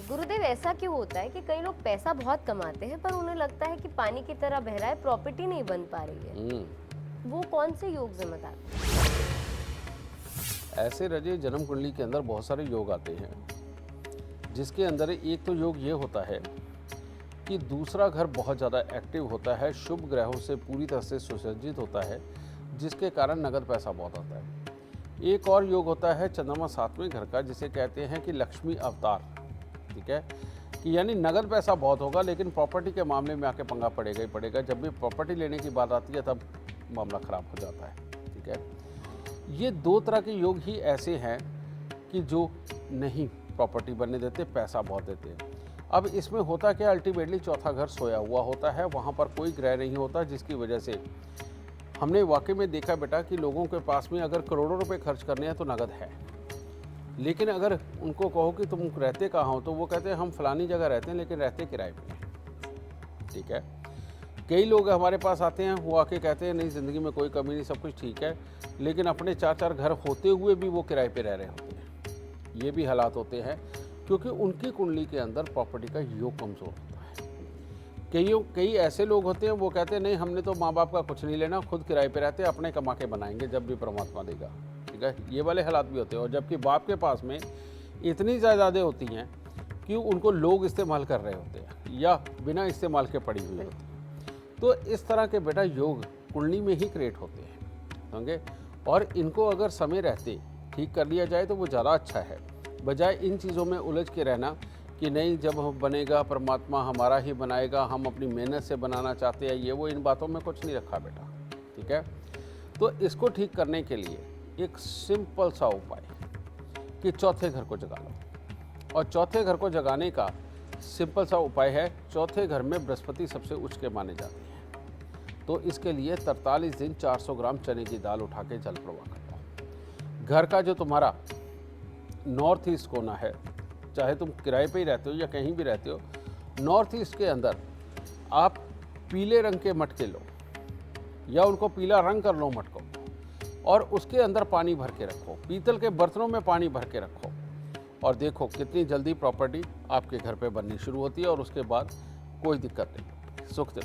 गुरुदेव, ऐसा क्यों होता है कि कई लोग पैसा बहुत कमाते हैं पर उन्हें लगता है कि पानी की तरह बह रहा है, प्रॉपर्टी नहीं बन पा रही है? वो कौन से योग जिम्मेदार? ऐसे रजे जन्म कुंडली के अंदर बहुत सारे योग आते हैं, जिसके अंदर एक तो योग ये होता है कि दूसरा घर बहुत ज़्यादा एक्टिव होता है, शुभ ग्रहों से पूरी तरह से सुसज्जित होता है, जिसके कारण नगद पैसा बहुत आता है। एक और योग होता है चंद्रमा 7वें घर का, जिसे कहते हैं कि लक्ष्मी अवतार। ठीक है, कि यानी नगद पैसा बहुत होगा लेकिन प्रॉपर्टी के मामले में आके पंगा पड़ेगा ही पड़ेगा। जब भी प्रॉपर्टी लेने की बात आती है तब मामला खराब हो जाता है। ठीक है, ये दो तरह के योग ही ऐसे हैं कि जो नहीं प्रॉपर्टी बनने देते, पैसा बहुत देते हैं। अब इसमें होता क्या, अल्टीमेटली चौथा घर सोया हुआ होता है, वहाँ पर कोई ग्रह नहीं होता, जिसकी वजह से हमने वाकई में देखा बेटा कि लोगों के पास में अगर करोड़ों रुपए खर्च करने हैं तो नगद है, लेकिन अगर उनको कहो कि तुम रहते कहाँ हो तो वो कहते हैं हम फलानी जगह रहते हैं लेकिन रहते किराए पे। ठीक है, कई लोग हमारे पास आते हैं, वो आके कहते हैं नहीं ज़िंदगी में कोई कमी नहीं, सब कुछ ठीक है, लेकिन अपने 4-4 घर होते हुए भी वो किराए पे रह रहे होते हैं। ये भी हालात होते हैं क्योंकि उनकी कुंडली के अंदर प्रॉपर्टी का योग कमज़ोर होता है। कई ऐसे लोग होते हैं, वो कहते हैं नहीं हमने तो माँ बाप का कुछ नहीं लेना, खुद किराए पे रहते हैं, अपने कमा के बनाएंगे जब भी परमात्मा देगा। ठीक है, ये वाले हालात भी होते हैं। और जबकि बाप के पास में इतनी जायदादें होती हैं कि उनको लोग इस्तेमाल कर रहे होते हैं या बिना इस्तेमाल के पड़ी हुई होती है। तो इस तरह के बेटा योग कुंडली में ही क्रिएट होते हैं, समझे। और इनको अगर समय रहते ठीक कर लिया जाए तो वो ज़्यादा अच्छा है, बजाय इन चीज़ों में उलझ के रहना कि नहीं जब हम बनेगा परमात्मा हमारा ही बनाएगा, हम अपनी मेहनत से बनाना चाहते हैं, ये वो इन बातों में कुछ नहीं रखा बेटा। ठीक है, तो इसको ठीक करने के लिए एक सिंपल सा उपाय कि चौथे घर को जगा लो। और चौथे घर को जगाने का सिंपल सा उपाय है, चौथे घर में बृहस्पति सबसे उच्च के माने जाते हैं, तो इसके लिए 43 दिन 400 ग्राम चने की दाल उठा के जल प्रवाह करवाओ। घर का जो तुम्हारा नॉर्थ ईस्ट कोना है, चाहे तुम किराए पे ही रहते हो या कहीं भी रहते हो, नॉर्थ ईस्ट के अंदर आप पीले रंग के मटके लो या उनको पीला रंग कर लो मटकों को, और उसके अंदर पानी भर के रखो, पीतल के बर्तनों में पानी भर के रखो, और देखो कितनी जल्दी प्रॉपर्टी आपके घर पे बननी शुरू होती है और उसके बाद कोई दिक्कत नहीं, सुख दे।